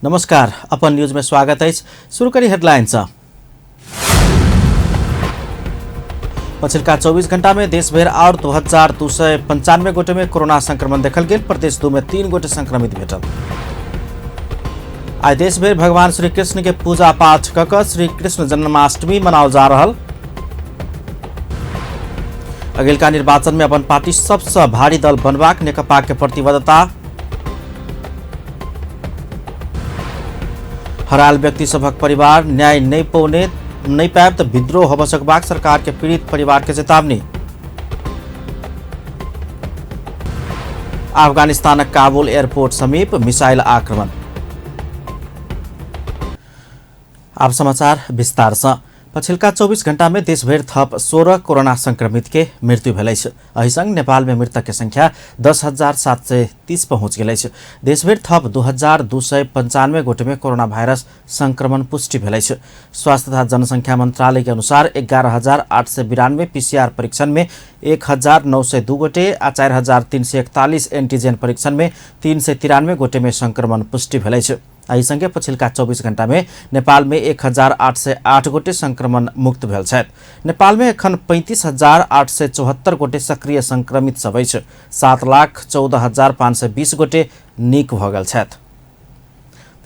नमस्कार, अपन न्यूज में स्वागत है। शुरू करी हेडलाइंस। पछिल्का 24 घंटा में देशभर और 2295 गोटे में कोरोना संक्रमण देखल गेल। प्रदेश 2 में 3 गोटे संक्रमित भेटल। आज देशभर भगवान श्री कृष्ण के पूजा पाठ कऽ श्री कृष्ण जन्माष्टमी मनाओल जा रहल। अगिलका निर्वाचन में अपन पार्टी सबसे भारी दल बनबाक नेकपा के प्रतिबद्धता। हराल व्यक्ति सभक परिवार न्याय नहीं पाएब तो विद्रोह हो सकबाक सरकार के पीड़ित परिवार के चेतावनी। अफगानिस्तान काबुल एयरपोर्ट समीप मिसाइल आक्रमण। अब समाचार विस्तार से। पछिल्का 24 घंटा में देशभर थप 16 कोरोना संक्रमित के मृत्यु भेल। एहि संग नेपाल में मृतक के संख्या 10,730 पहुंच गेल। देशभर थप 2,295 गोटे में कोरोना वायरस संक्रमण पुष्टि भेल। स्वास्थ्य तथा जनसंख्या मंत्रालय के अनुसार 11,892 पीसीआर परीक्षण में 1,902 गोटे आ 4,341 एंटीजन परीक्षण में 393 गोटे में संक्रमण पुष्टि भेल। एहि संगे पछिल्का 24 घंटा में नेपाल में 1,808 गोटे संक्रमण मुक्त भेल छथि। नेपाल में एखन 35,874 गोटे सक्रिय संक्रमित सब अछि। 7,14,520 गोटे नीक भऽ गेल छथि।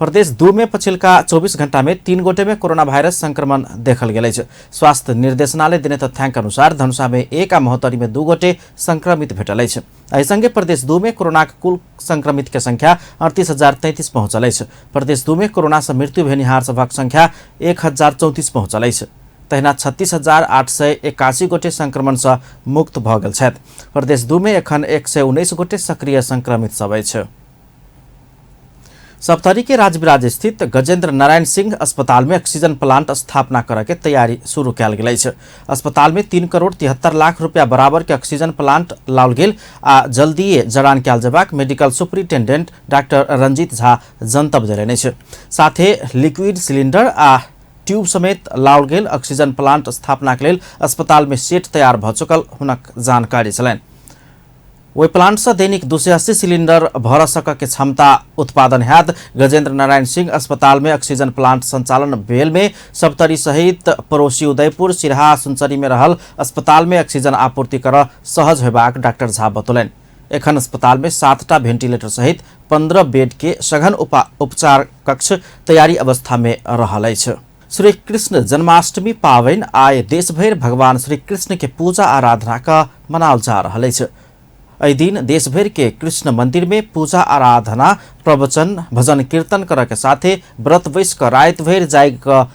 प्रदेश 2 में पछिल्का 24 घंटा में 3 गोटे में कोरोना वायरस संक्रमण देखल गेल अछि। स्वास्थ्य निर्देशनालय देने तथ्याङ्क अनुसार धनुषा में 1 आ महोत्तरी में 2 गोटे संक्रमित भेटल अछि। एहि संगे प्रदेश 2 में कोरोना के कुल संक्रमित के संख्या 38,033 पहुंचल अछि। प्रदेश 2 में कोरोना से मृत्यु भेनिहार सभक संख्या 1,034 पहुंचल अछि। तहिना 36,881 गोटे संक्रमण से मुक्त भऽ गेल छथि। प्रदेश 2 में एखन 119 गोटे सक्रिय संक्रमित सब अछि। सप्तरी के राजविराज स्थित गजेंद्र नारायण सिंह अस्पताल में ऑक्सीजन प्लांट स्थापना करे के तैयारी शुरू कयल गेल अछि। अस्पताल में 3 करोड़ 73 लाख रुपया बराबर के ऑक्सीजन प्लांट लाओल गेल आ जल्दीए जड़ान कयल जेबाक medical superintendent doctor Ranjit Jha जनतब देलनि अछि। साथे लिक्विड सिलिंडर आ ट्यूब समेत लाओल गेल ऑक्सीजन प्लांट स्थापना के लेल अस्पताल में सेट तैयार भऽ चुकल हुनक जानकारी छलनि। ओहि प्लांट से दैनिक 280 सिलिंडर भर सक के क्षमता उत्पादन हैत। गजेंद्र नारायण सिंह अस्पताल में ऑक्सीजन प्लांट संचालन भेल में सप्तरी सहित पड़ोसी उदयपुर सिरहा सुनसरी में रहल अस्पताल में ऑक्सीजन आपूर्ति कर सहज होबाक डॉक्टर झा बतौलनि। एखन अस्पताल में 7टा वेंटिलेटर सहित 15 बेड के सघन उपचार कक्ष तैयारी अवस्था में रहल अछि। श्री कृष्ण जन्माष्टमी पावनि आइ देशभर भगवान श्री कृष्ण के पूजा आराधना का मनाओल जा रहल अछि। एहि दिन देशभर के कृष्ण मंदिर में पूजा आराधना प्रवचन भजन कीर्तन करे के साथे व्रत बैस क राति भर जाग क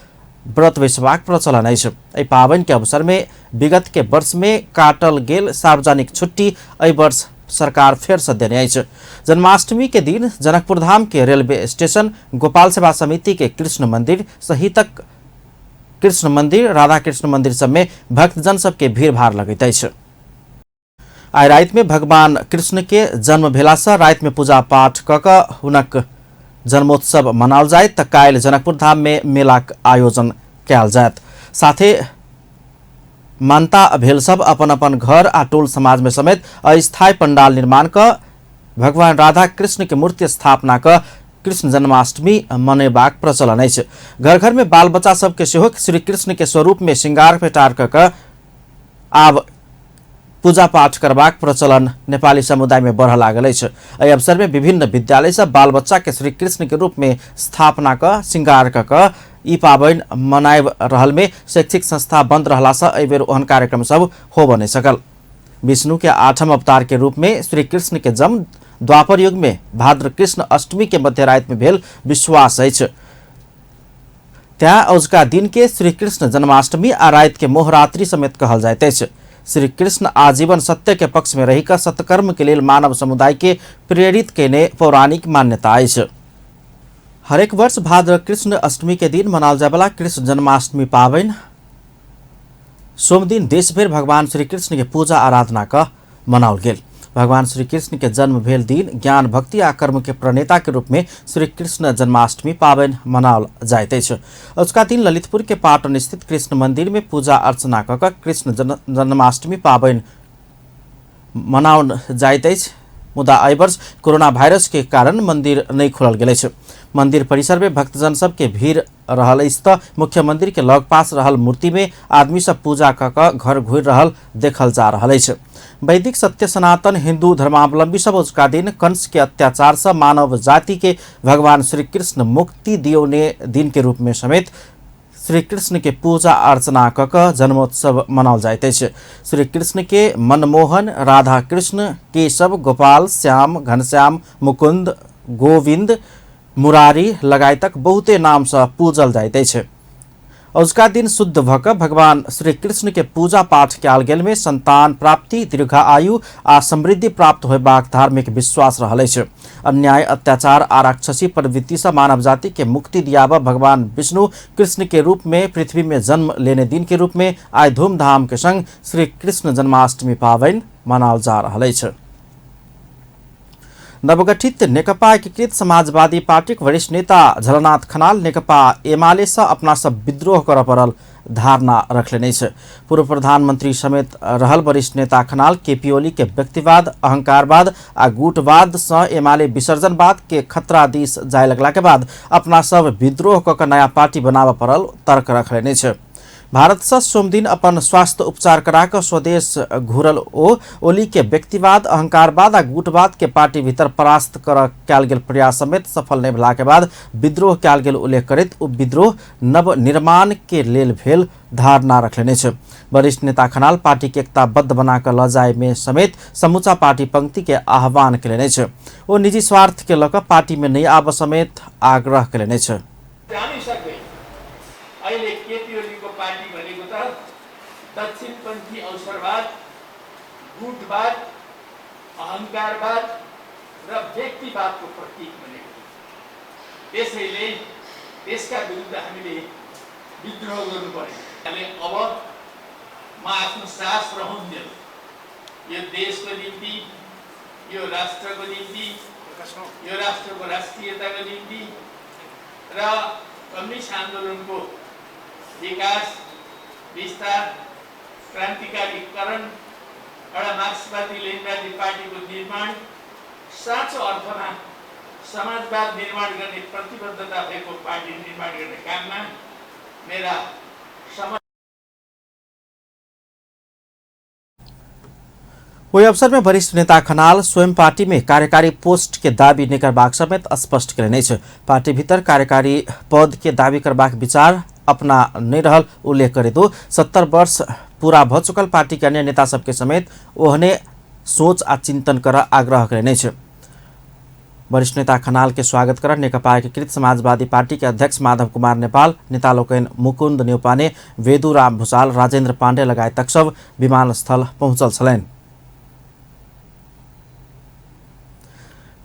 व्रत बैसबाक प्रचलन अछि। एहि पावनि के अवसर में विगत के वर्ष में काटल गेल सार्वजनिक छुट्टी एहि वर्ष सरकार फेर से देने अछि। जन्माष्टमी के दिन जनकपुर धाम के रेलवे स्टेशन गोपाल सेवा समिति के कृष्ण मंदिर सहितक कृष्ण मंदिर राधा कृष्ण मंदिर सब में भक्तजन सब के भीड़ भाड़ लगैत अछि। आइ राति में भगवान कृष्ण के जन्म भेला से राति में पूजा पाठ कऽ हुनक जन्मोत्सव मनाओल जाय तऽ काल्हि जनकपुर धाम में मेलाक आयोजन कयल जायत। साथे मानता भेल सब अपन अपन घर आ टोल समाज में समेत अस्थायी पंडाल निर्माण कऽ भगवान राधा कृष्ण के मूर्ति स्थापना कऽ कृष्ण जन्माष्टमी मनेबाक प्रचलन अछि। घर घर में बाल बच्चा सबके सेहो श्री कृष्ण के स्वरूप में श्रृंगार पेटार कऽ आब पूजा पाठ करबाक प्रचलन नेपाली समुदाय में बढ़ लागल अछि। एहि अवसर में विभिन्न विद्यालय से बाल बच्चा के श्री कृष्ण के रूप में स्थापना क श्रृंगार क ई पावनि मनाब रहल में शैक्षिक संस्था बंद रहला से एहि बेर ओहन कार्यक्रम सब होबऽ नहि सकल। विष्णु के 8म अवतार के रूप में श्री कृष्ण के जन्म द्वापर युग में भाद्र कृष्ण अष्टमी के मध्य राति में भेल विश्वास अछि। त्या औजका दिन के श्री कृष्ण जन्माष्टमी आ राति के मोहरात्रि समेत कहल जाइत अछि। श्री कृष्ण आजीवन सत्य के पक्ष में रही का सत्कर्म के लिए मानव समुदाय के प्रेरित केने पौराणिक मान्यता अछि। हरेक वर्ष भाद्र कृष्ण अष्टमी के दिन मनाओल जाय वाला कृष्ण जन्माष्टमी पावनि सोम दिन देशभर भगवान श्री कृष्ण के पूजा आराधना का मनाओल गेल। भगवान श्री कृष्ण के जन्म भेल दिन ज्ञान भक्ति आ कर्म के प्रणेता के रूप में श्री कृष्ण जन्माष्टमी पावनि मनाओल जाइत अछि। उसका दिन ललितपुर के पाटन स्थित कृष्ण मंदिर में पूजा अर्चना कऽ कृष्ण जन्माष्टमी पावनि मनाओल जाइत अछि। मुदा एहि वर्ष कोरोना वायरस के कारण मंदिर नहीं खोलल गेल अछि। मंदिर परिसर में भक्तजन सब के भीड़ रहल त मुख्य मंदिर के लग पास रहल मूर्ति में आदमी सब पूजा क घर घुर रहल देखल जा रहल अछि। वैदिक सत्य सनातन हिंदू धर्मावलंबी सब उसका दिन कंस के अत्याचार से मानव जाति के भगवान श्री कृष्ण मुक्ति दियोने दिन के रूप में समेत श्री कृष्ण के पूजा अर्चना क जन्मोत्सव मनाओल जाइत अछि। श्री कृष्ण के मनमोहन, राधा कृष्ण, केशव, गोपाल, श्याम, घनश्याम, मुकुंद, गोविंद, मुरारी लगायतक बहुते नाम से पूजल जाइत अछि। उसका दिन शुद्ध भक भगवान श्री कृष्ण के पूजा पाठ कयल गेल में संतान प्राप्ति, दीर्घायु आ समृद्धि प्राप्त होयबाक धार्मिक विश्वास रहल अछि। अन्याय, अत्याचार आ राक्षसी प्रवृत्ति से मानव जाति के मुक्ति दियाबा भगवान विष्णु कृष्ण के रूप में पृथ्वी में जन्म लेने दिन के रूप में आज धूमधाम के संग श्री कृष्ण जन्माष्टमी पावन मनाओल जा रहल अछि। नवगठित नेकपा एकीकृत समाजवादी पार्टीक वरिष्ठ नेता झलनाथ खनाल नेकपा एमाले से अपना सब विद्रोह कर पड़ल धारणा रखले छै। पूर्व प्रधानमंत्री समेत रहल वरिष्ठ नेता खनाल केपी ओली के व्यक्तिवाद, अहंकारवाद आ गुटवाद से एमाले विसर्जनवाद के खतरा दिस जाय लगला के बाद अपना सब विद्रोह क नया पार्टी बनाव पड़ल तर्क रखले छै। भारत से सोमदिन अपन स्वास्थ्य उपचार कराक स्वदेश घुरल ओली के व्यक्तिवाद, अहंकारवाद आ गुटवाद के पार्टी भीतर परास्त कर कयल गेल प्रयास समेत सफल नहीं भेला के बाद विद्रोह कयल गेल उल्लेख करैत विद्रोह नव निर्माण के लेल भेल धारणा रखले छै। वरिष्ठ नेता खनाल पार्टी के एकताबद्ध बनाकर ल जाय में समेत समूचा पार्टी पंक्ति के आह्वान केले छै। ओ निजी स्वार्थ के लक पार्टी में नहीं आब समेत आग्रह केले छै। अहिले केपी ओलीको पार्टी भनेको त दक्षिणपन्थी अवसरवाद, गुटवाद, अहंकारवाद र व्यक्तिवादको प्रतीक बनेको हो। त्यसैले त्यसका विरुद्ध हामीले विद्रोह गर्नु पर्यो। अब म आफ्नो सास रहन्जेल यो देशको निम्ति, यो राष्ट्रको निम्ति, यो राष्ट्रको राष्ट्रियताको निम्ति र कम्युनिस्ट आन्दोलनको विकास, विस्तार, क्रान्तिकारीकरण, एउटा मार्क्सवादी लेनिनवादी पार्टीको निर्माण, साँचो अर्थमा समाजवाद निर्माण गर्ने प्रतिबद्धता भएको पार्टी निर्माण गर्ने काममा मेरा वही अवसर में वरिष्ठ नेता खनाल स्वयं पार्टी में कार्यकारी पोस्ट के दावी नहीं करबाक समेत स्पष्ट केले छै। पार्टी भीतर कार्यकारी पद के दावी करबाक विचार अपना नहीं रहल उल्लेख करे तो 70 वर्ष पूरा भ चुकल पार्टी के अन्य नेता सबके समेत ओहने सोच आ चिंतन कर आग्रह करे छै। वरिष्ठ नेता खनाल के स्वागत कर नेकपा एकीकृत समाजवादी पार्टी के अध्यक्ष माधव कुमार नेपाल, नेता लोकन मुकुंद न्यौपाने, वेदुराम भूषाल, राजेन्द्र पाण्डे लगायत सब विमानस्थल पहुंचल छलैन।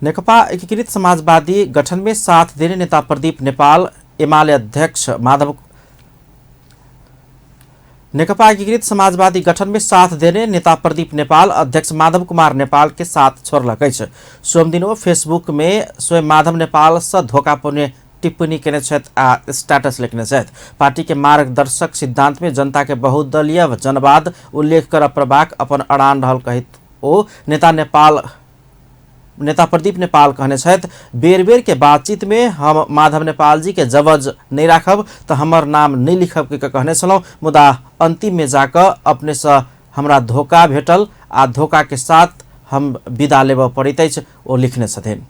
नेकपा एकीकृत समाजवादी गठन में साथ देने नेता प्रदीप नेपाल, एमाले अध्यक्ष माधव नेकपा एकीकृत समाजवादी गठन में साथ देने नेता प्रदीप नेपाल अध्यक्ष माधव कुमार नेपाल के साथ छोड़लकै छै। सोमदिनो फेसबुक में स्वयं माधव नेपाल से धोखापूर्ण टिप्पणी केने छथि आ स्टेटस लिखने छथि। पार्टी के मार्गदर्शक सिद्धांत में जनता के बहुदलीय जनवाद उल्लेख कर प्रभाक अपन अड़ान रहल कहित ओ नेता प्रदीप नेपाल कहने छथि, बेर बेर के बातचीत में हम माधव नेपाल जी के जवज नहीं राखब तो हमर नाम नहीं लिखब के कहने छलौं, मुदा अंतिम में जाकर अपने से हमरा धोखा भेटल आ धोखा के साथ हम विदा लेब पड़ैत अछि ओ लिखने छथिन।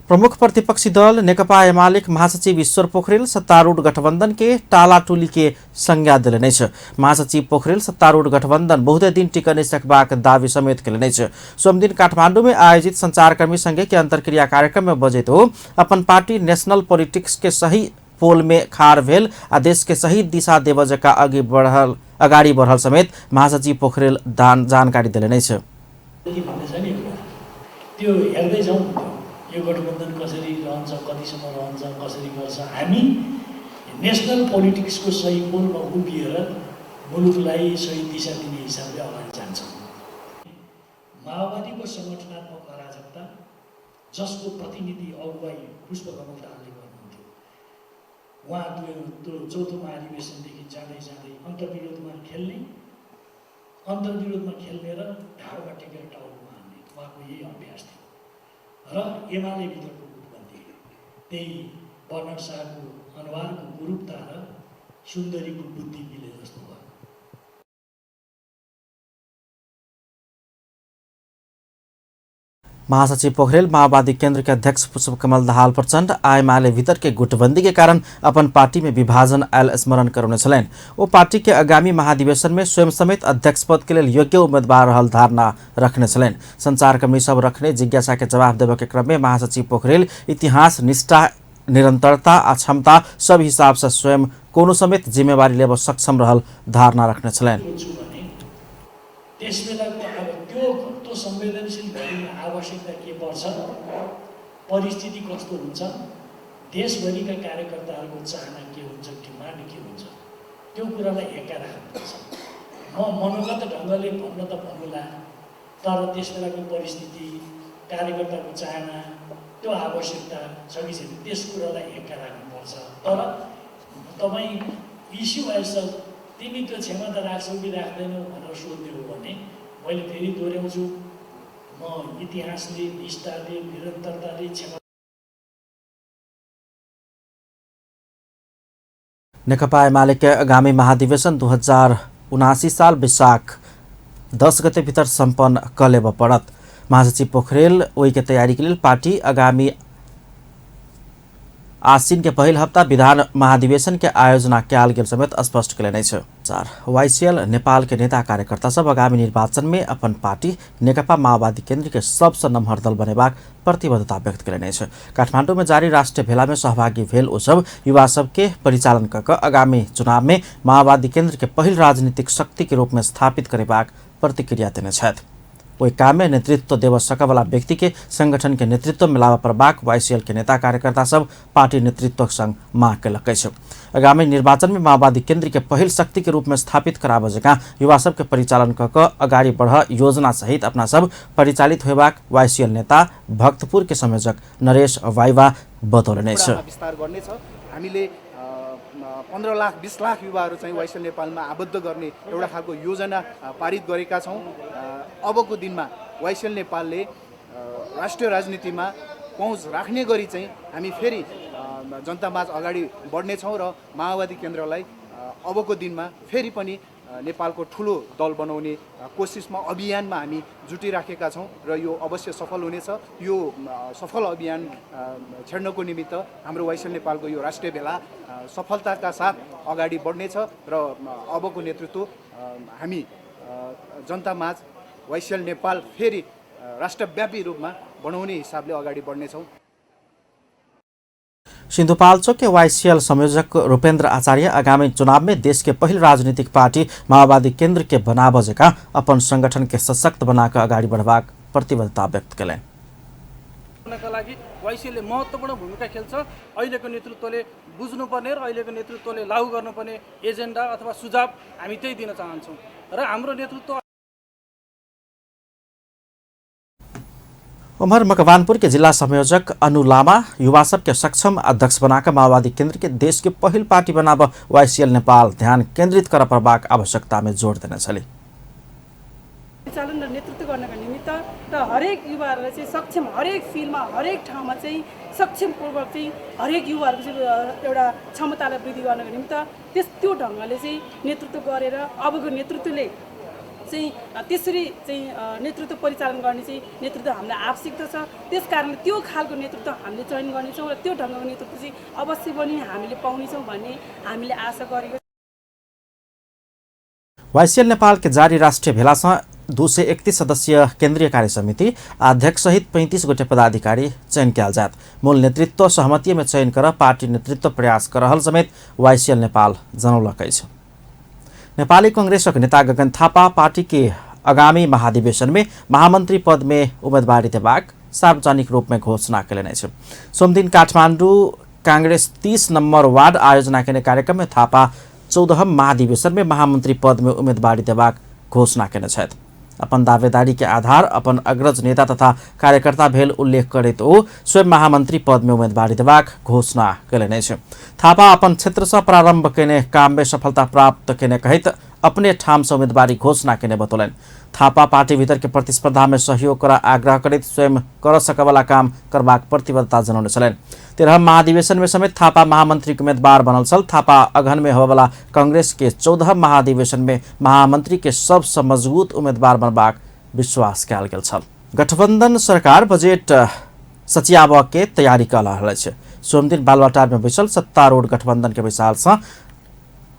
प्रमुख प्रतिपक्षी दल नेकपा एमाले महासचिव ईश्वर पोखरेल सत्तारूढ़ गठबंधन के टालाटुली के संज्ञा दिले छै। महासचिव पोखरेल सत्तारूढ़ गठबंधन बहुते दिन टिक नहीं सकबाक दावी समेत केले छै। सोमदिन काठमांडू में आयोजित संचारकर्मी संघ के अंतरक्रिया कार्यक्रम में बजैत हो अपन पार्टी नेशनल पॉलिटिक्स के सही पोल में खाड़ भेल आ देश के सही दिशा देव जका अगाडि बढ़ल समेत महासचिव पोखरेल जानकारी दिले छै। यो गठबन्धन कसरी रहन्छ, कतिसम्म रहन्छ, कसरी गर्छ, हामी नेशनल पोलिटिक्सको सही पोलमा उभिएर मुलुकलाई सही दिशा दिने हिसाबले अगाडि जान्छौँ। माओवादीको सङ्गठनात्मक अराजकता जसको प्रतिनिधि अगुवाई पुष्पकमल दाहालले गर्नुहुन्थ्यो, उहाँ त्यो चौथो महाधिवेशनदेखि जाँदै जाँदै अन्तर्विरोधमा खेल्ने र ढाडमा टेकेर टाउकोमा हान्ने उहाँको यही अभ्यास थियो र एमाले भित्रको गुटबन्दी, त्यही बर्नर शाहको अनुहारको गुरुपता र सुन्दरीको बुद्धि मिले जस्तो भयो। महासचिव पोखरेल माओवादी केंद्र के अध्यक्ष पुष्पकमल दाहाल प्रचंड आएमाले भीतर के गुटबंदी के कारण अपन पार्टी में विभाजन आयल स्मरण करने छलैन। वो पार्टी के आगामी महाधिवेशन में स्वयं समेत अध्यक्ष पद के लिए योग्य उम्मीदवार रहल धारणा रखने छलैन। संचारकर्मी सब रखने जिज्ञासा के जवाब देवे के क्रम में महासचिव पोखरेल इतिहास, निष्ठा, निरंतरता आ क्षमता सब हिसाब से स्वयं कोनो समेत जिम्मेवारी लेव सक्षम रहल धारणा रखने छलैन। त्यो संवेदनशील भइने आवश्यकता के पर्छ, परिस्थिति कस्तो हुन्छ, देशभरिका कार्यकर्ताहरूको चाहना के हुन्छ, डिमान्ड के हुन्छ, त्यो कुरालाई हेक्का राख्नुपर्छ। म मनोगत ढङ्गले भन्न त भन्नुला, तर त्यसबेलाको परिस्थिति, कार्यकर्ताको चाहना, त्यो आवश्यकता छ कि छैन, त्यस कुरालाई हेक्का राख्नुपर्छ। तर तपाईँ इस्यु आएछ, तिमी त्यो क्षमता राख्छौ कि राख्दैनौ भनेर सोध्ने हो भने मैले फेरि दोहोऱ्याउँछु, म इतिहासले, निष्ठाले, निरन्तरताले क्षमता। नेकपा एमाले के आगामी महाधिवेशन 2079 साल वैशाख 10 गते भीतर संपन्न कलेब पड़त। महासचिव पोखरेल ओई के तैयारी के लिए पार्टी आगामी आश्विन के पहिल हप्ता विधान महाधिवेशन के आयोजना क्याल गेल समेत स्पष्ट कले छ। वाईसीएल नेपाल के नेता कार्यकर्ता सब आगामी निर्वाचन में अपन पार्टी नेकपा माओवादी केंद्र के सबसे नम्हर दल बनेबाक प्रतिबद्धता व्यक्त कले छ। काठमाडौँ में जारी राष्ट्रीय भेला में सहभागी भेल ओ सब युवा सब के परिचालन कक आगामी चुनाव में माओवादी केंद्र के पहिल राजनीतिक शक्ति के रूप में स्थापित करेबाक प्रतिक्रिया देने छथि। वही काम में नेतृत्व देव सकवाला व्यक्ति के संगठन के नेतृत्व में लावा प्रबाक वाईसीएल के नेता कार्यकर्ता सब पार्टी नेतृत्व संग मांग के आगामी निर्वाचन में माओवादी केंद्र के पहिल शक्ति के रूप में स्थापित कराब जगह युवा सब के परिचालन कक अगाडि बढ़ योजना सहित अपना सब परिचालित होबाक वाईसीएल नेता भक्तपुर के संयोजक नरेश वाइवा बतौले छ। 15 लाख 20 लाख युवाहरू चाहिँ वाईसीएल नेपालमा आबद्ध गर्ने एउटा खालको योजना पारित गरेका छौं। अबको दिनमा वाईसीएल नेपालले राष्ट्रिय राजनीतिमा पहुँच राख्ने गरी चाहिँ हामी फेरि जनतामाझ अगाडि बढ्ने छौं र माओवादी केन्द्रलाई अबको दिनमा फेरि पनि नेपालको ठूलो दल बनाउने कोसिसमा अभियानमा हामी जुटिराखेका छौं र यो अवश्य सफल हुनेछ। यो सफल अभियान छेड्नको निमित्त हाम्रो वाईसीएल नेपालको यो राष्ट्रिय भेला सफलताका साथ अगाडि बढ्नेछ र अबको नेतृत्व हामी जनतामाझ वाईसीएल नेपाल फेरि राष्ट्रव्यापी रूपमा बनाउने हिसाबले अगाडि बढ्नेछौं। सिन्धुपाल्चोक के वाईसीएल संयोजक रूपेन्द्र आचार्य आगामी चुनाव में देश के पहिल राजनीतिक पार्टी माओवादी केंद्र के बनाब जका अपन संगठन के सशक्त बनाकर अगाडि बढ़बाक प्रतिबद्धता व्यक्त कले। वाईसीएलले महत्त्वपूर्ण भूमिका खेल्छ। अहिलेको नेतृत्वले बुझ्नुपर्ने र अहिलेको नेतृत्वले लागू गर्नुपर्ने एजेन्डा अथवा सुझाव हामी त्यही दिन चाहन्छौँ र हाम्रो नेतृत्व। उमर मकवानपुर के जिला संयोजक अनु लामा युवा सब के सक्षम अध्यक्ष बनाकर माओवादी केंद्र के देश के पहिल पार्टी बनाब वाईसीएल नेपाल ध्यान केंद्रित कर प्रबाक आवश्यकता में जोड़ देने छले। परिचालन र नेतृत्व गर्नका निमित्त र हरेक युवाहरूलाई चाहिँ सक्षम, हरेक फिल्डमा हरेक ठाउँमा चाहिँ सक्षमपूर्वक चाहिँ हरेक युवाहरूको चाहिँ एउटा क्षमतालाई वृद्धि गर्नका निमित्त त्यो ढङ्गले चाहिँ नेतृत्व गरेर अबको नेतृत्वले चाहिँ त्यसरी चाहिँ नेतृत्व परिचालन गर्ने चाहिँ नेतृत्व हामीलाई आवश्यकता छ। त्यसकारणले त्यो खालको नेतृत्व हामीले चयन गर्नेछौँ र त्यो ढङ्गको नेतृत्व चाहिँ अवश्य पनि हामीले पाउनेछौँ भन्ने हामीले आशा गरेको। वाईसीएल नेपाल के जारी राष्ट्रिय भेलासँग 231 सदस्यीय केंद्रीय कार्य समिति अध्यक्ष सहित 35 गोटे पदाधिकारी चयन किया जात। मूल नेतृत्व सहमति में चयन कर पार्टी नेतृत्व प्रयास कर रहल समेत वाईसीएल नेपाल जनौलकै छ। नेपाली कांग्रेस नेता गगन थापा पार्टी के आगामी महाधिवेशन में महामंत्री पद में उम्मीदवारी देबाक सार्वजनिक रूप में घोषणा कले छ। सोमदिन काठमाडौँ कांग्रेस 30 नंबर वार्ड आयोजना के कार्यक्रम में थापा 14 महाधिवेशन में महामंत्री पद में उम्मीदवारी देबाक घोषणा केने छथि। अपन दावेदारी के आधार अपन अग्रज नेता तथा कार्यकर्ता भेल उल्लेख करैत ओ स्वयं महामंत्री पद में उम्मीदवारी देबाक घोषणा कले छ। थापा अपन क्षेत्र से प्रारंभ केने काम में सफलता प्राप्त केने कहित अपने ठाम से उम्मीदवारी घोषणा केने बतौलन। थापा पार्टी भीतर के प्रतिस्पर्धा में सहयोग कर आग्रह करित स्वयं कर सकवाला काम करबाक प्रतिबद्धता जनौने छलन। 13 महाधिवेशन में समेत थापा महामंत्री के उम्मीदवार बनल छल। थापा अगहन में होवाला कांग्रेस के 14 महाधिवेशन में महामंत्री के सबसे मजबूत उम्मीदवार बनबाक विश्वास कयल गेल छल। गठबंधन सरकार बजेट सचियाब के तैयारी कर रहा है। सोमदिन बालुवाटार में बैसल सत्तारूढ़ गठबंधन के विशाल से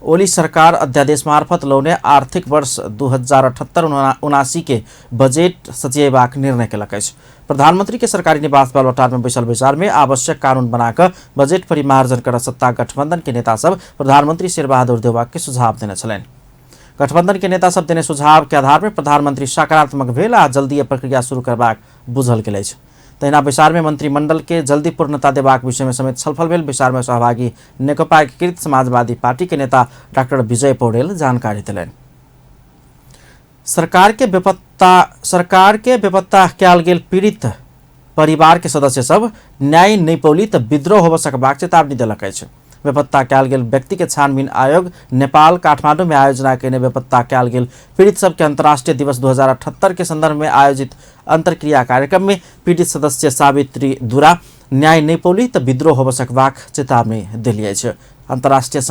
ओली सरकार अध्यादेश मार्फत लौने आर्थिक वर्ष 2078-79 के बजेट सचिवाक निर्णय केलक अछि। प्रधानमंत्री के सरकारी निवास बालुवाटार में बैसल विचार में आवश्यक कानून बनाकर बजेट परिमार्जन कर सत्ता गठबंधन के नेता सब प्रधानमंत्री शेरबहादुर देउवा के सुझाव देने छलैन। गठबंधन के नेता सब देने सुझाव के आधार में प्रधानमंत्री सकारात्मक भेल आ जल्दी प्रक्रिया शुरू करबाक बुझल गेल अछि। तहिना विचार में मंत्रिमंडल के जल्दी पूर्णता देबाक विषय में समेत छलफल भेल। विचार में सहभागी नेकपा एकीकृत समाजवादी पार्टी के नेता डॉक्टर विजय पौडेल जानकारी दिलैन। सरकार के बेपत्ता कयल गेल पीड़ित परिवार के सदस्य सब न्याय नहीं पौली तो विद्रोह होब सकबाक चेतावनी देलक अछि। बेपत्ता कयल गेल व्यक्ति के छानबीन आयोग नेपाल काठमांडू में आयोजना केने बेपत्ता कयल गेल पीड़ित सबके अंतर्राष्ट्रीय दिवस 2078 के संदर्भ में आयोजित अंतरक्रिया कार्यक्रम में पीड़ित सदस्य सावित्री दुरा न्याय नहीं पौली तो विद्रोह होब सकबाक चेतावनी देलिए अछि। अंतर्राष्ट्रीय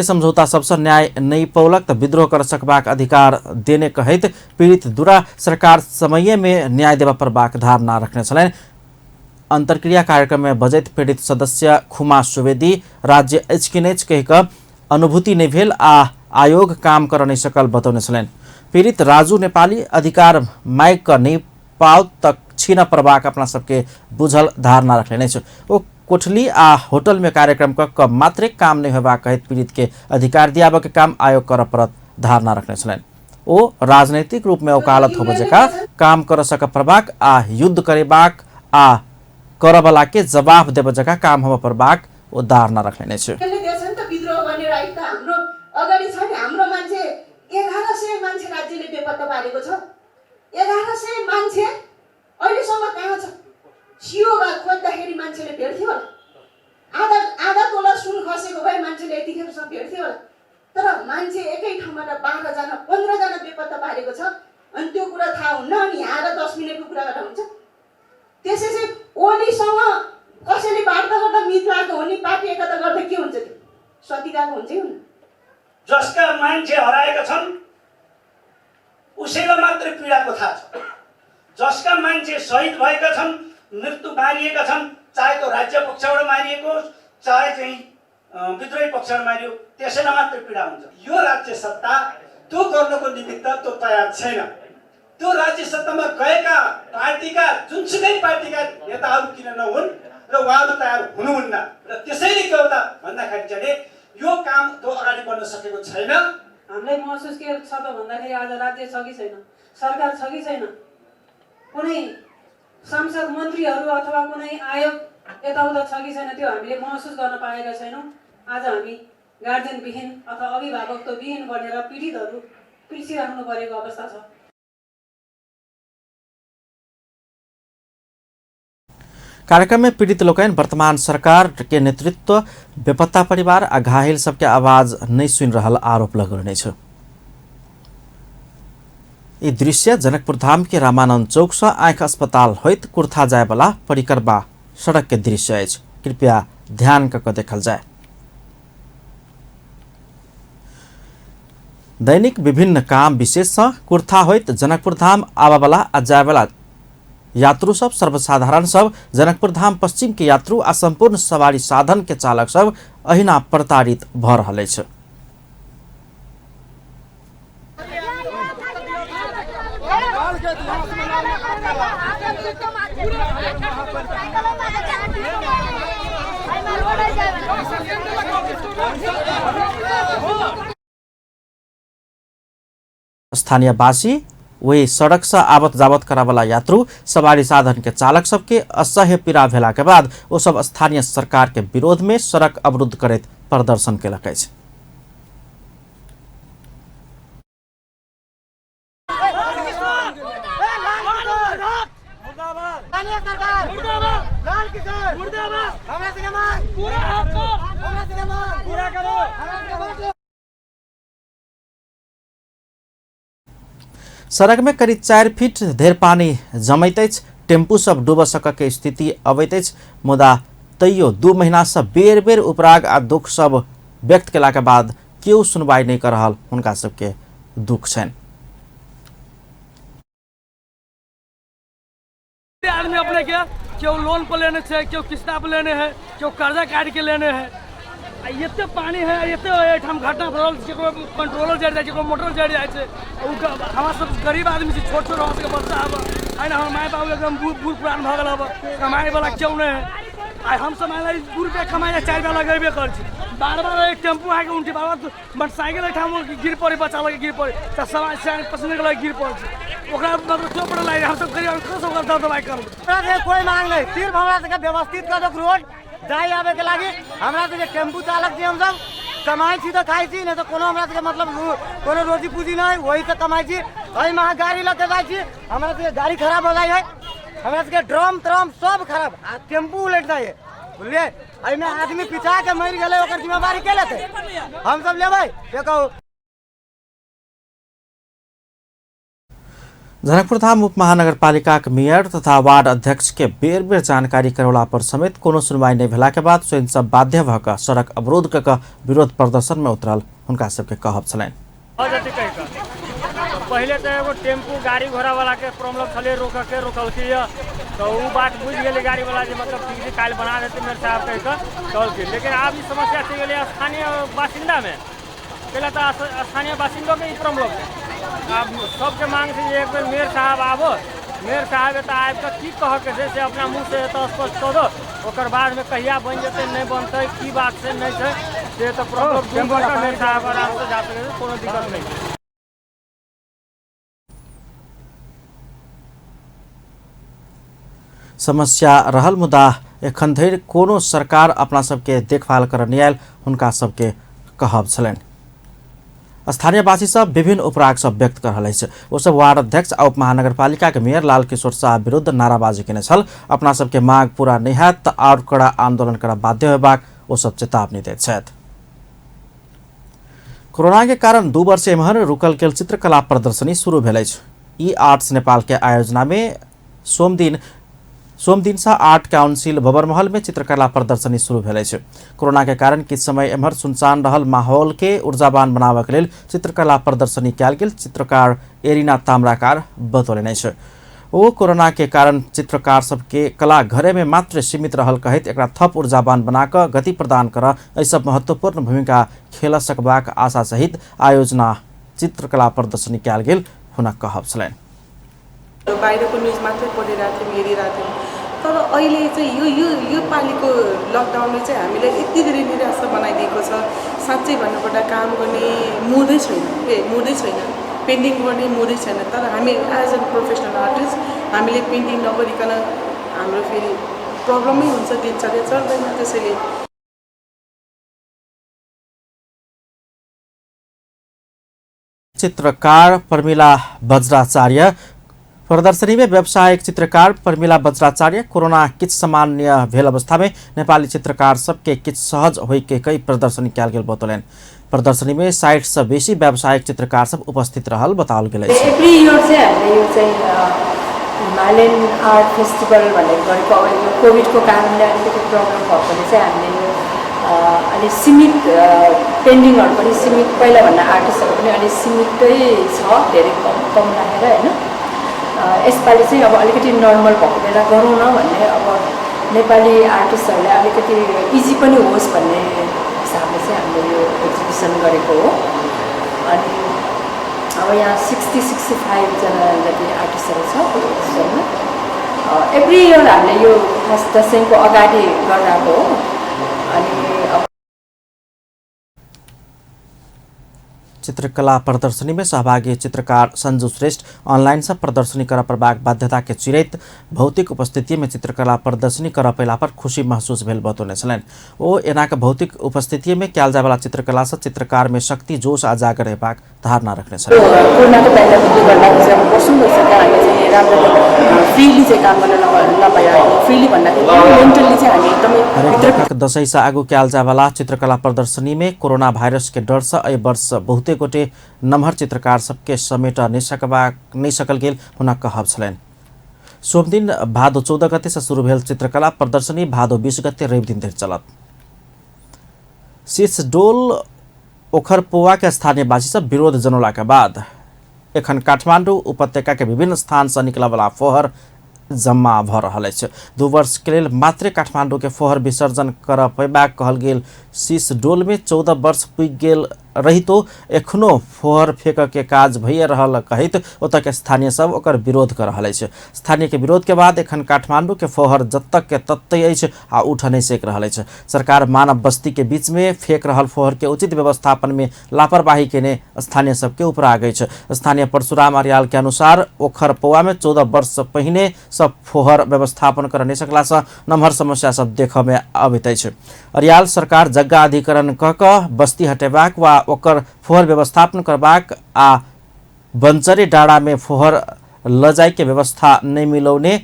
समझौता सबसे न्याय नहीं पौलक तो विद्रोह कर सकबाक अधिकार देने कहैत पीड़ित दुरा सरकार समय में न्याय देवा परबाक धारणा रखने छलैन। अंतरक्रिया कार्यक्रम में बजैत पीड़ित सदस्य खुमा सुवेदी राज्य एचकिनेच कहिक अनुभूति नहीं भेल आ आयोग काम कर नहीं सकल बतौने छलैन। पीड़ित राजू नेपाली अधिकार माइक नहीं पाओ तक छीन परबाक अपना सबके बुझल धारणा रखने छ। ओ कोठली आ होटल में कार्यक्रम क मात्रे काम नहीं होबा कहित पीड़ित के अधिकार दियाब के काम आयोग कर परत धारणा रखने छलैन। ओ राजनीतिक रूप में वकालत होब जका काम कर सक परबाक आ युद्ध करेबाक आ करबला के जवाब देब जका काम होब परबाक ओ धारणा रखने छ। विद्रोह गर्ने राइट त हाम्रो अगाडि छ नि। हाम्रो मान्छे 1100 मान्छे राज्यले बेपत्ता पारेको छ। 1100 मान्छे अहिलेसम्म कहाँ छ? सियोमा खोज्दाखेरि मान्छेले भेट्थ्यो होला। आधा तोला सुन खसेको भए मान्छेले यतिखेरसम्म भेट्थ्यो होला। तर मान्छे एकै ठाउँबाट 12 जना 15 जना बेपत्ता पारेको छ अनि त्यो कुरा थाहा हुन्न अनि यहाँ 10 मिनेटको कुरा गर्दा हुन्छ? त्यसैले ओलीसँग कसैले वार्ता गर्दा मित्राको हो नि पार्टी एकता गर्दा के हुन्छ? त्यो सतिकाको हुन्छ नि। जसका मान्छे हराएका छन् उसैलाई मात्र पीडाको थाहा छ। जसका मान्छे शहीद भएका छन्, मृत्यु मारिएका छन्, चाहे त्यो राज्य पक्षबाट मारिएको चाहे चाहिँ विद्रोही पक्षबाट मारियो, त्यसैलाई मात्र पीडा हुन्छ। यो राज्य सत्ता त्यो गर्नको निमित्त त्यो तयार छैन। त्यो राज्य सत्तामा गएका पार्टीका जुनसुकै पार्टीका नेताहरू किन नहुन् र उहाँहरू तयार हुनुहुन्न र त्यसैले के हो त भन्दाखेरि चाहिँ यो काम त्यो अगाडि बढ्न सकेको छैन। हामीलाई महसुस के छ त भन्दाखेरि आज राज्य छ कि छैन, सरकार छ कि छैन, कुनै सांसद मन्त्रीहरू अथवा कुनै आयोग यताउता छ कि छैन, त्यो हामीले महसुस गर्न पाएका छैनौँ। आज हामी गार्जियन विहीन अथवा अभिभावकत्व विहीन बनेर पीडितहरू पिर्सिराख्नु परेको अवस्था छ। कार्यक्रम में पीड़ित लोकन वर्तमान सरकार के नेतृत्व बेपत्ता परिवार आ घायल सबके आवाज नहीं सुन रहल आरोप लगौने छ। ई दृश्य जनकपुर धाम के रामानंद चौक से आँख अस्पताल होइत कुर्था जाए वाला परिक्रमा सड़क के दृश्य अछि। कृपया ध्यान क देखल जाए। दैनिक विभिन्न काम विशेष से कुर्था होइत जनकपुर धाम आवा वाला आ जाए वाला यात्रु सब सर्वसाधारण सब जनकपुर धाम पश्चिम के यात्रु आ संपूर्ण सवारी साधन के चालक सब अहिना प्रताड़ित भ रहल अछि। स्थानीयवासी वही सड़क से आवत जावत करावाला यात्रु सवारी साधन के चालक सबके असह्य पीड़ा भेला के बाद वो सब स्थानीय सरकार के विरोध में सड़क अवरुद्ध करैत प्रदर्शन केलक अछि। सड़क में करीब 4 फीट धेर पानी जमैतैछ टेम्पू सब डूब सकके स्थिति अबैतैछ मुदा तैयो 2 महीना से बेर बेर उपराग आ दुख सब व्यक्त केला के बाद केओ सुनवाई नहीं कर रहल हुनका सबके दुख छनि। आदमी अपने के क्यों लोन पर लेने से क्यों किस्ता पर लेने हैं क्यों कर्जा काट के लेने हैं ये पानी है ये हम घटना भरल कंट्रोलर जड़ जाए मोटर जड़ जाए हमारा सब गरीब आदमी से छोट छोट के बच्चा अब है ना हम माय बाबू एकदम बूढ़ पुरान भ गल अब कमाए वाला क्यों नहीं है आई हम सब 2 रुपया कमाए 4 रुपया लगेबे कर बार बार एक टेम्पू आके उनके बाबा मोटरसाइकिल ठाम गिर पड़े बच्चा लगे गिर पड़े तो समाज से पसंद के गिर पड़े ओकरा मतलब चोट पड़ लगे हम सब करिए कसो कर दबाई कर कोई मांग नहीं सिर्फ हमरा से व्यवस्थित कर दो रोड जाए आवे के लागी हमरा से टेम्पू चालक छी हम सब कमाई छी तो खाई छी नहीं तो कोनो हमरा से मतलब कोनो रोजी पूजी नहीं वही से कमाई छी अई में गाड़ी लेके जाई छी हमरा से गाड़ी खराब हो जाए है हमरा से ड्रम ट्रम सब खराब आ टेम्पू उलट जाए बुझलिए अई में आदमी पिछा के मर गेले ओकर जिम्मेवारी के लेते हम सब लेबै देखो। जनकपुरधाम उपमहानगरपालिका के मेयर तथा वार्ड अध्यक्ष के बेर बेर जानकारी करौला पर समेत कोनो सुनवाई नहीं भेला के बाद स्वयं सब बाध्य भ क सड़क अवरोध क विरोध प्रदर्शन में उतरल हुनका सबके कहब छलनि। पहले तो एगो टेम्पू गाड़ी घोड़ा वाला के प्रॉब्लम छले रोकलकी तो वो बात बुझ गए गाड़ी वाला मतलब ठीक काल बना देते मेरे साहब कह के चलती लेकिन अब ये समस्या चल गई स्थानीय बासिंदा में पहले तो स्थानीय बासिंदों के प्रॉब्लम है। अब सबके मांग से एक बेर मेयर साहब आबो मेयर साहब एत आबि के की कह के से अपना मुँह से स्पष्ट कह दो ओकर बाद में कहिया बन जते नहीं बनते की बात से नहीं है से तो प्रॉब्लम मेयर साहब आराम से जा सके कोनो दिक्कत नहीं। समस्या रहल मुदा एखन धरि कोनो सरकार अपना सबके देखभाल कर नहीं आयल हुनका सबके कहब छलनि। स्थानीयवासी सब विभिन्न उपराग सब व्यक्त कर रहल अछि ओ सब वार्ड अध्यक्ष आ उपमहानगरपालिका के मेयर लाल किशोर शाह विरुद्ध नाराबाजी केने छल अपना सबके मांग पूरा नहीं हैत तऽ आओर कड़ा आंदोलन करब बाध्य होयबाक ओ सब चेतावनी दैत छथि। कोरोना के कारण 2 वर्ष एम्हर रुकल गेल चित्रकला प्रदर्शनी शुरू भेल अछि। ई आर्ट्स नेपाल के आयोजना में सोमदिनसा आर्ट काउंसिल बबरमहल में चित्रकला प्रदर्शनी शुरू भेल अछि। कोरोना के कारण किछ समय एम्हर सुनसान रहल माहौल के ऊर्जावान बनाबय के लेल चित्रकला प्रदर्शनी कयल गेल चित्रकार एरिना ताम्राकार बतौलनि अछि। ओ कोरोना के कारण चित्रकार सबके कला घरे में मात्र सीमित रहल कहैत एकरा थप ऊर्जावान बनाकर गति प्रदान कर एहि सब महत्वपूर्ण भूमिका खेल सकबाक आशा सहित आयोजना चित्रकला प्रदर्शनी कयल गेल हुनक कहब छलनि। बाहिरको न्युज मात्रै पढिरहेको थियौँ हेरिरहेको थियौँ तर अहिले चाहिँ यो पालिको लकडाउनले चाहिँ हामीलाई यति धेरै निराशा बनाइदिएको छ। साँच्चै भन्नुपर्दा काम गर्ने मुडै छैन पेन्टिङ गर्ने मुडै छैन तर हामी एज अ प्रोफेसनल आर्टिस्ट हामीले पेन्टिङ नगरिकन हाम्रो फेरि प्रब्लमै हुन्छ दिनचर्या चल्दैन त्यसैले। चित्रकार प्रमिला वज्राचार्य प्रदर्शनी में व्यावसायिक चित्रकार प्रमिला वज्राचार्य कोरोना किछ सामान्य भेल अवस्था में नेपाली चित्रकार सबके किछ सहज होइके कई प्रदर्शनी कयल गेल बतौलनि। प्रदर्शनी में 60 से बेसी व्यावसायिक चित्रकार सब उपस्थित रहल बताओल गेल अछि। एभ्री इयर चाहिँ हामीले यो चाहिँ हिमालयन आर्ट फेस्टिभल भनेर गरेको अब यो कोभिडको कारणले अलिकति प्रब्लम भएकोले चाहिँ हामीले यो अलि सीमित पेन्टिङहरू पनि सीमित पहिलाभन्दा आर्टिस्टहरू पनि अलि सीमितै छ धेरै कम राखेर हैन यसपालि चाहिँ अब अलिकति नर्मल भएको बेला गरौँ न भन्ने अब नेपाली आर्टिस्टहरूलाई अलिकति इजी पनि होस् भन्ने हिसाबले चाहिँ हामीले यो एक्जिबिसन गरेको हो। अनि अब यहाँ 60-65 जना जति आर्टिस्टहरू छ एक्जिबिसनमा। एभ्री इयर हामीले यो खास दसैँको अगाडि गरिरहेको हो। अनि चित्रकला प्रदर्शनी में सहभागी चित्रकार संजू श्रेष्ठ ऑनलाइन से प्रदर्शनी कर प्रभाग बाध्यता के चिरैत भौतिक उपस्थिति में चित्रकला प्रदर्शनी कर पैला पर खुशी महसूस भेल बतौने छलनि। ओ एना के भौतिक उपस्थिति में कयल जाय वाला चित्रकला से चित्रकार में शक्ति जोश आ जागर हेबाक धारणा रखने छलनि। कोरोनाको पहिला 2 घण्टा बस्नु भइसक्यो हामी चाहिँ काम गर्ने फ्रीली चाहिँ काम गर्न नपाइरहेको फ्रीली भन्दाखेरि मेन्टली चाहिँ हामी एकदमै दशैं आगू कैल जाए वाला चित्रकला प्रदर्शनी में कोरोना वायरस के डर से अय वर्ष बहुते गोटे नम्हर चित्रकार सबके समेट नहीं सकल गेल हुन कहब छलैन। सोमदिन भादो 14 गते से शुरू भेल चित्रकला प्रदर्शनी भादो 20 गते रवि दिन धरि चलत। सिसडोल ओखरपोवा के स्थानीयवासी सब विरोध जनौला के बाद एखन काठमाडौँ उपत्यका के विभिन्न स्थान से निकला वाला फोहर जम्मा भ रहल अछि। 2 वर्ष के लेल मात्रे काठमाडौँ के फोहर विसर्जन कर पैबाक कहल गेल सिसडोल में 14 वर्ष पुगि गेल रहितो एखनो फोहर फेंक के काज भइए रहल कहित ओतऽ के स्थानीय सब ओकर विरोध कर रहल अछि। स्थानीय के विरोध के बाद एखन काठमाडौँ के फोहर जतक के तत्तै अछि आ उठ नहीं सेक रहल अछि। सरकार मानव बस्ती के बीच में फेंक रहल फोहर के उचित व्यवस्थापन में लापरवाही केने स्थानीय सबके ऊपर आ गई है। स्थानीय परशुराम अर्याल के अनुसार ओखरपोवा में 14 वर्ष पहिने सब फोहर व्यवस्थापन कर नहीं सकला से नम्हर समस्या सब देख में अबैत अछि। अर्याल सरकार जग्गा अधिकरण कह कऽ बस्ती हटेबाक वा ओकर फोहर व्यवस्थापन करबाक आ बंचरे डाँडा में फोहर ल जाय के व्यवस्था नहीं मिलौने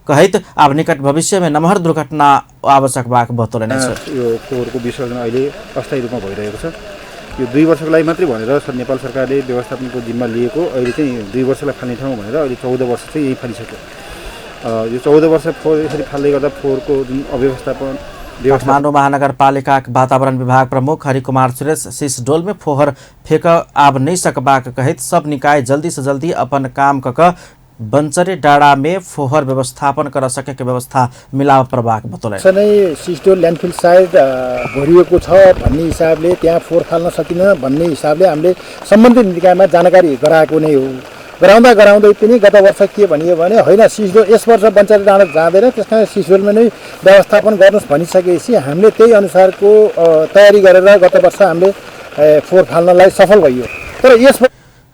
कहित आब निकट भविष्य में नम्हर दुर्घटना आवश्यक बाक बतौलेन छ। यो फोहोरको विसर्जन अहिले अस्थायी रूपमा भइरहेको छ। यो 2 वर्षको लागि मात्रै भनेर नेपाल सरकारले व्यवस्थापनको जिम्मा लिएको अहिले चाहिँ 2 वर्षलाई फाल्ने ठाउँ भनेर अहिले 14 वर्ष चाहिँ यही फालिसक्यो। यो 14 वर्ष फोहोर यसरी फाल्दै गर्दा फोहोरको जुन अव्यवस्थापन काठमाडौँ महानगरपालिका वातावरण विभाग प्रमुख हरिकुमार सुरेश सिसडोल में फोहर फेंक आब नहीं सकबाक कहित सब निकाय जल्दी से जल्दी अपन काम कऽ बंचरे डाँडा में फोहर व्यवस्थापन कर सके के व्यवस्था मिलाव प्रभाग बतौले। सिसडोल ल्यान्डफिल साइड भरिएको छ भन्ने हिसाबले त्यहाँ फोहोर फाल्न सकिन्न भन्ने हिसाबले हामीले सम्बन्धित निकायमा जानकारी गराएको नै हो। गराउँदै पनि गत वर्ष के भनियो भने होइन सिसडोल यस वर्ष बन्चरे डाँडा जाँदैन, त्यस कारण सिसडोलमा नै व्यवस्थापन गर्नुहोस् भनिसकेपछि हामीले त्यही अनुसारको तयारी गरेर गत वर्ष हामीले फोहोर फाल्नलाई सफल भइयो। तर यस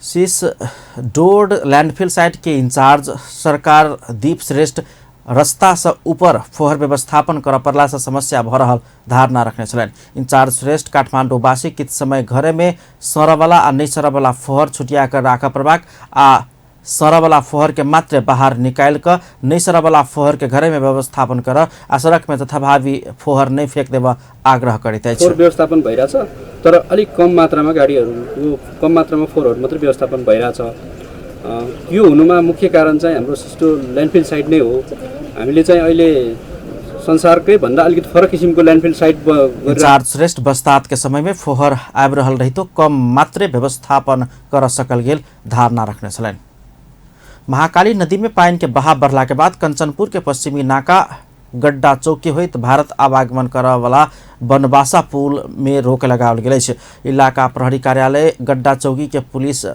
सिसडोल लैंडफिल साइट के इंचार्ज सरकार दीप श्रेष्ठ रास्ता से ऊपर फोहर व्यवस्थापन कर परला से समस्या भ रहल धारणा रखने छलन। इंचार्ज श्रेष्ठ काठमाडौँवासी कित समय घरे में सरवाला आ नहीं सरवाला फोहर छुटिया कर राख परबाक आ सरवाला फोहर के मात्र बाहर निकाल कर नहीं सरवाला फोहर के घरे में व्यवस्थापन कर आ सड़क में तथाभावी फोहर नहीं फेंक देव आग्रह करित अछि। फोहर व्यवस्थापन भइराछ तर अलिक कम मात्रामा गाडीहरु कम मात्रामा फोहोरहरु मात्र व्यवस्थापन भइराछ। यो हुनुमा मुख्य कारण चाहिँ हाम्रो सिसडोल ल्यान्डफिल साइट नै हो। हामीले चाहिँ अहिले संसारकै भन्दा अलिकति फरक किसिमको ल्यान्डफिल साइट इंचार्ज श्रेष्ठ बस्तात के समय में फोहर आबि रहल रहितो कम मात्रे व्यवस्थापन कर सकल गेल धारणा रखने छलन। महाकाली नदी में पानी के बहाव बढ़ला के बाद कंचनपुर के पश्चिमी नाका गड्डा चौकी होइत भारत आवागमन कर वाला बनवासा पुल में रोक लगाओल गेल अछि। इलाका प्रहरी कार्यालय गड्डा चौकी के पुलिस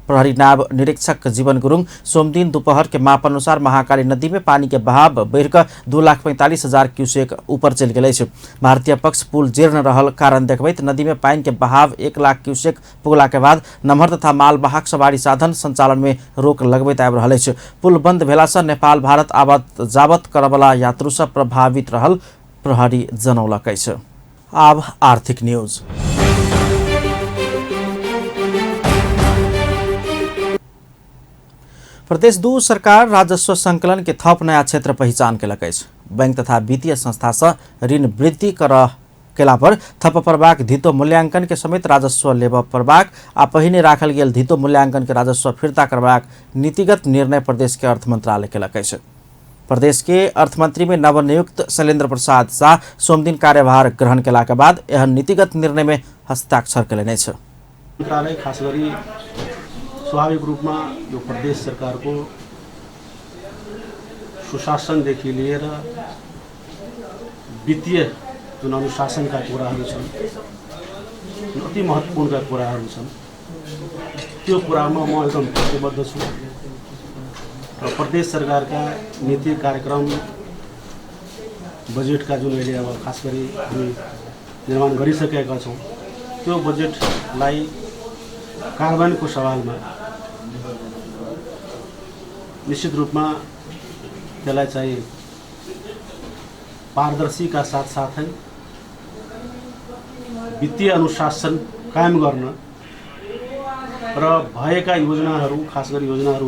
प्रहरी नायब निरीक्षक जीवन गुरुङ सोमदिन दोपहर के माप अनुसार महाकाली नदी में पानी के बहाव बढ़कर 2,45,000 क्यूसेक ऊपर चल गए। भारतीय पक्ष पुल जीर्ण रहल कारण देखबैत नदी में पानी के बहाव 1 लाख क्यूसेक पुगला के बाद नम्हर तथा मालवाहक सवारी साधन संचालन में रोक लगबैत आबि रहल अछि। पुल बंद भेला से नेपाल भारत आवत जावत करवला यात्रु सब प्रभावित रहल प्रहरी जनौलक अछि। आब आर्थिक न्यूज। प्रदेश 2 सरकार राजस्व संकलन के थप नया क्षेत्र पहचान केलक अछि। बैंक तथा वित्तीय संस्था से ऋण वृद्धि केला पर थप प्रभाग धितो मूल्यांकन के समेत राजस्व लेब प्रभाग आ पहिने राखल गेल धितो मूल्यांकन के राजस्व फिर्ता करबाक नीतिगत निर्णय प्रदेश के अर्थ मंत्रालय केलक अछि। प्रदेश के अर्थमंत्री में नवनियुक्त शैलेन्द्र प्रसाद शाह सोमदिन कार्यभार ग्रहण केला के बाद यह नीतिगत निर्णय में हस्ताक्षर केलनि अछि। मंत्रालय खास गरी स्वाभाविक रूपमा यो प्रदेश सरकार को सुशासनदेखि लिएर वित्तीय जुन अनुशासनका कुराहरू छन् अति महत्त्वपूर्ण कुराहरू छन् त्यो कुरामा म एकदम प्रतिबद्ध छु र प्रदेश सरकारका नीति कार्यक्रम बजेटका जुन अहिले अब खास गरी हामी निर्माण गरिसकेका छौँ त्यो बजेटलाई कार्यान्वयनको सवालमा निश्चित रूपमा त्यसलाई चाहिँ पारदर्शिता साथसाथै वित्तीय अनुशासन कायम गर्न र भएका योजनाहरू खास गरी योजनाहरू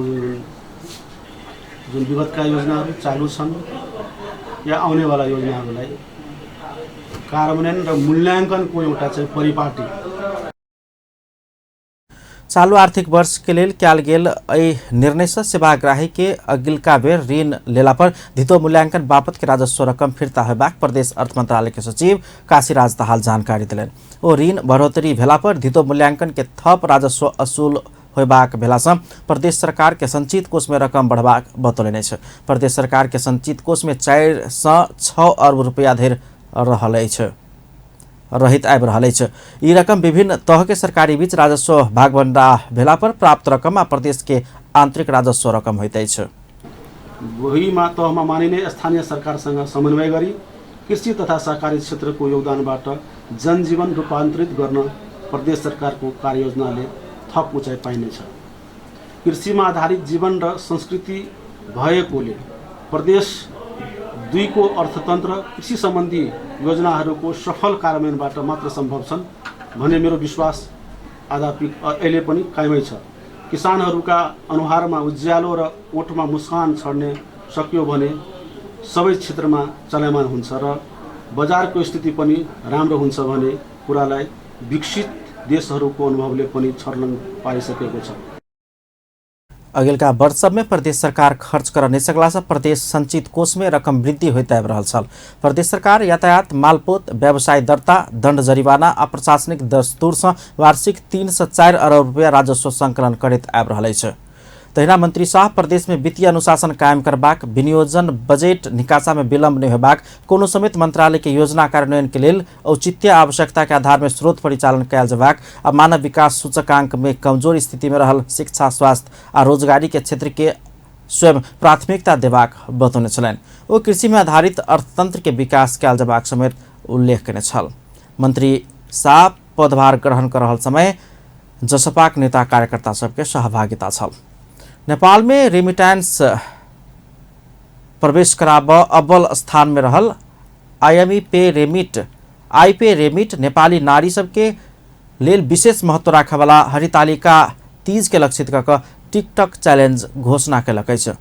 जुन विगतका योजनाहरू चालु छन् या आउनेवाला योजनाहरूलाई कार्यान्वयन र मूल्याङ्कनको एउटा चाहिँ परिपाटी चालू आर्थिक वर्ष के लेल कयल गेल एहि निर्णय से सेवाग्राही के अगिलका बेर ऋण लेला पर धितो मूल्यांकन बापत के राजस्व रकम फिर्ता होबाक प्रदेश अर्थ मंत्रालय के सचिव काशीराज दाहाल जानकारी दिलनि। ओ ऋण बढ़ोतरी भेला पर धितो मूल्यांकन के थप राजस्व असूल होबाक भेलासँ प्रदेश सरकार के संचित कोष में रकम बढ़बाक बतौलनि अछि। प्रदेश सरकार के संचित कोष में 4 से 6 अरब रुपया धरि रहित आबि रहल अछि। ई रकम विभिन्न तह के सरकारी बीच राजस्व भागवंडा भेला पर प्राप्त रकम आ प्रदेश के आंतरिक राजस्व रकम होइत अछि। वही तहमा मानिने स्थानीय सरकारसँग समन्वय गरी कृषि तथा सहकारी क्षेत्रको योगदानबाट जनजीवन रूपान्तरित गर्न प्रदेश सरकारको कार्ययोजनाले थप उचाइ पाइनेछ। कृषिमा आधारित जीवन र संस्कृति भएकोले प्रदेश 2 को अर्थतन्त्र कृषि सम्बन्धी योजनाहरूको सफल कार्यान्वयनबाट मात्र सम्भव छन् भन्ने मेरो विश्वास अहिले पनि कायमै छ। किसानहरूका अनुहारमा उज्यालो र ओठमा मुस्कान छड्ने सक्यो भने सबै क्षेत्रमा चलायमान हुन्छ र बजारको स्थिति पनि राम्रो हुन्छ भन्ने कुरालाई विकसित देशहरूको अनुभवले पनि छर्लङ पारिसकेको छ। अगिलका वर्ष सब में प्रदेश सरकार खर्च कर नहीं सकला से प्रदेश संचित कोष में रकम वृद्धि होते आबि रहल छल। प्रदेश सरकार यातायात मालपोत व्यवसाय दर्ता दंड जरिवाना आ प्रशासनिक दस्तूर से वार्षिक 3 से 4 अरब रुपया राजस्व संकलन करैत आबि रहल अछि। तहिना मंत्री शाह प्रदेश में वित्तीय अनुशासन कायम करबाक, विनियोजन बजेट निकासा में विलम्ब नहीं होबाक, कोनो समेत मंत्रालय के योजना कार्यान्वयन के लेल औचित्य आवश्यकता के आधार में स्रोत परिचालन कयल जबाक आ मानव विकास सूचकांक में कमजोर स्थिति में रहल शिक्षा, स्वास्थ्य आ रोजगारी के क्षेत्र के स्वयं प्राथमिकता देबाक बतौने छलनि। ओ कृषि में आधारित अर्थतंत्र के विकास कयल जबाक समेत उल्लेख कयने छल। मंत्री शाह पदभार ग्रहण कर रहल समय जसपाक नेता कार्यकर्ता सबके सहभागिता छल। नेपाल में रेमिटेंस प्रवेश कराब अव्वल स्थान में रहल आई पे रेमिट नेपाली नारी सबके लेल विशेष महत्व राखे वाला हरितालिका तीज के लक्षित कऽ टिकटक चैलेंज घोषणा कयलक अछि।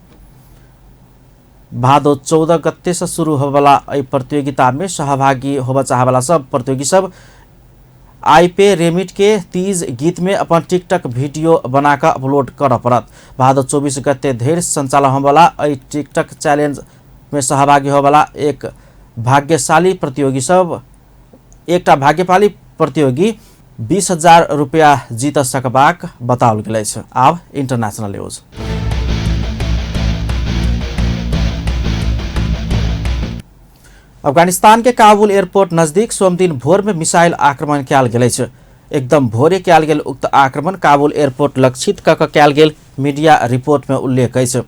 भादो 14 गते से शुरू होबला एहि प्रतियोगिता में सहभागी होबय चाहवाला सब प्रतियोगी सब आई पे रेमिट के तीज गीत में अपन टिकटक वीडियो बनाकर अपलोड कर पड़त। भादो 24 गते धरि संचालन होबला एहि टिकटक चैलेंज में सहभागी होबला एक भाग्यशाली प्रतियोगी 20,000 रुपया जीत सकबाक बताओल गेल अछि। आब इंटरनेशनल न्यूज। अफगानिस्तान के काबुल एयरपोर्ट नजदीक सोमदिन भोर में मिसाइल आक्रमण कयल गेल अछि। एकदम भोरे कयल गेल उक्त आक्रमण काबुल एयरपोर्ट लक्षित कऽ कयल गेल मीडिया रिपोर्ट में उल्लेख अछि।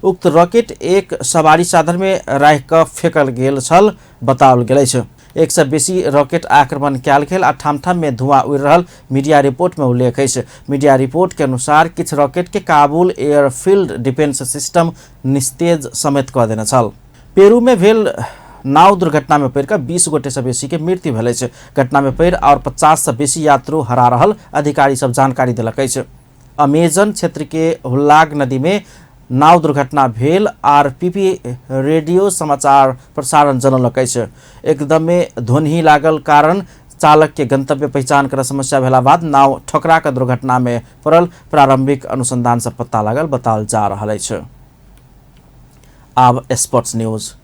उक्त रॉकेट एक सवारी साधन में राखि कऽ फेंकल गेल छल बताओल गेल अछि। 1 से बेसी रॉकेट आक्रमण कयल गेल आ ठाम ठाम में धुआं उड़ि रहल मीडिया रिपोर्ट में उल्लेख अछि। मीडिया रिपोर्ट के अनुसार किछु रॉकेट के काबुल एयरफील्ड डिफेंस सिस्टम निस्तेज समेत कऽ देने छल। पेरू में भेल नाव दुर्घटना में पड़ि 20 गोटे से बेसी के मृत्यु भेल अछि। घटना में पड़ि और 50 से बेसी यात्रु हरा रहल अधिकारी सब जानकारी देलक अछि। अमेजन क्षेत्र के हुल्लाग नदी में नाव दुर्घटना भेल आरपीपी रेडियो समाचार प्रसारण जनौलक अछि। एकदमे ध्वनि लागल कारण चालक के गंतव्य पहचान कर समस्या भेला बाद नाव ठोकरा के दुर्घटना में पड़ल प्रारंभिक अनुसंधान से पता लागल बताओल जा रहल अछि। आब स्पोर्ट्स न्यूज।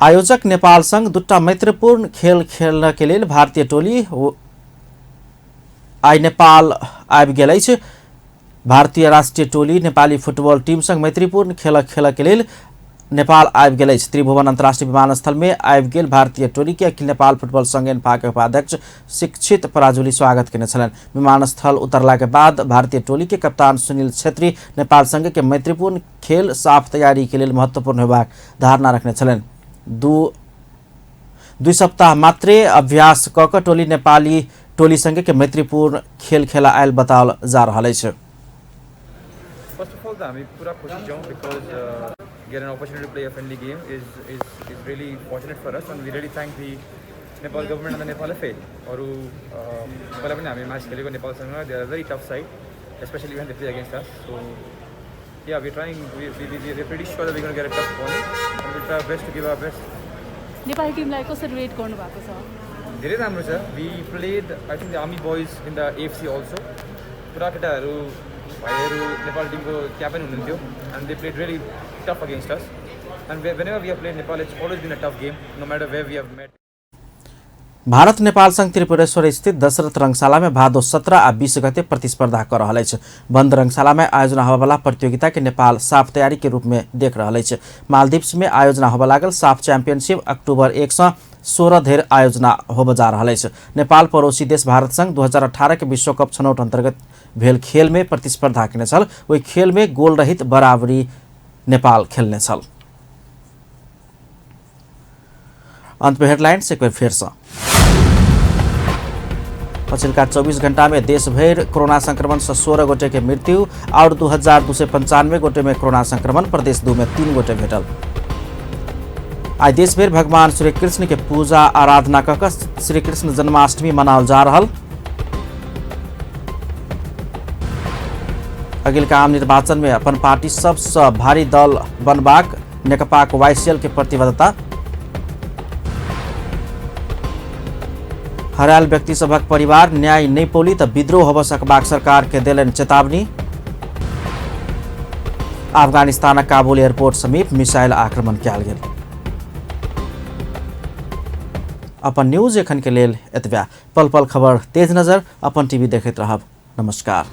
आयोजक नेपाल संघ दुटा मैत्रीपूर्ण खेल खेलने के लिए भारतीय टोली आई नेपाल आबि गेल अछि। भारतीय राष्ट्रीय टोली नेपाली फुटबॉल टीम संग मैत्रीपूर्ण खेल खेल के लिए नेपाल आबि गेल अछि। त्रिभुवन अंतर्राष्ट्रीय विमानस्थल में आबि गेल भारतीय टोली के अखिल नेपाल फुटबॉल संघ एनफा के उपाध्यक्ष शिक्षित पराजुली स्वागत केने छलनि। विमानस्थल उतरला के बाद भारतीय टोली के कप्तान सुनील छेत्री नेपाल संघ के मैत्रीपूर्ण खेल साफ तैयारी के लिए महत्वपूर्ण होबाक धारणा रखने छलनि। दू सप्ताह मात्रे अभ्यास कऽ टोली नेपाली टोली संघ के मैत्रीपूर्ण खेल खेला आयल बताओल जा रहल अछि। First of all, हामी पुरा खुसी छौं because get an opportunity to play a friendly game is really fortunate for us, and we really thank the Nepal government and नेपालले फेल अरू पहिला पनि हामी म्याच खेलेको नेपालसँग they are very tough side especially when they play against us. So yeah, we're trying. We're pretty sure that we're going to get a tough opponent, and we'll try our best to give our best. Nepali टिमलाई कसरी rate गर्नु भएको छ? धेरै राम्रो छ. We played, I think, the army boys in the AFC also. पुरा केटाहरू भाइहरू नेपाल टिमको त्यहाँ पनि हुनुहुन्थ्यो, and they played really tough against us. And whenever we have played Nepal, it's always been a tough game, no matter where we have met. Bharat Nepal संघ त्रिपुरेश्वर स्थित दशरथ रंगशाला में भादो 17 आ 20 गते प्रतिस्पर्धा कर रहा है। बंद रंगशाला में आयोजना होवाला प्रतियोगिता के नेपाल साफ तैयारी के रूप में देख रहा है। मालदीव्स में आयोजना होबा लागल साफ चैंपियनशिप अक्टूबर 1 से 16 धेर आयोजना होब जा रहा है। नेपाल पड़ोसी देश भारत संघ 2018 के विश्व कप छनौट अंतर्गत भेल खेल में प्रतिस्पर्धा करने छल। वही खेल में गोल रहित बराबरी नेपाल खेलने छल। अंत में हेडलाइन्स एक बार फिर से। पछिल्का 24 घंटा में देशभर कोरोना संक्रमण से 16 गोटे के मृत्यु और 2295 गोटे में कोरोना संक्रमण। प्रदेश 2 में 3 गोटे भेटल। आज देशभर भगवान श्री कृष्ण के पूजा आराधना कर श्री कृष्ण जन्माष्टमी मनावल जा रहा। अगिलका आम निर्वाचन में अपन पार्टी सबसे भारी दल बनबाक नेकपा वाइसिएल के प्रतिबद्धता। हरायल व्यक्ति सभक परिवार न्याय नहीं पौली तो विद्रोह होब सकबाक सरकार के देलन चेतावनी। अफगानिस्तान काबुल एयरपोर्ट समीप मिसाइल आक्रमण कयल गेल। अपन न्यूज एखन के लेल एतबा। पल पल खबर तेज नजर अपन टीवी देखैत रहब। नमस्कार।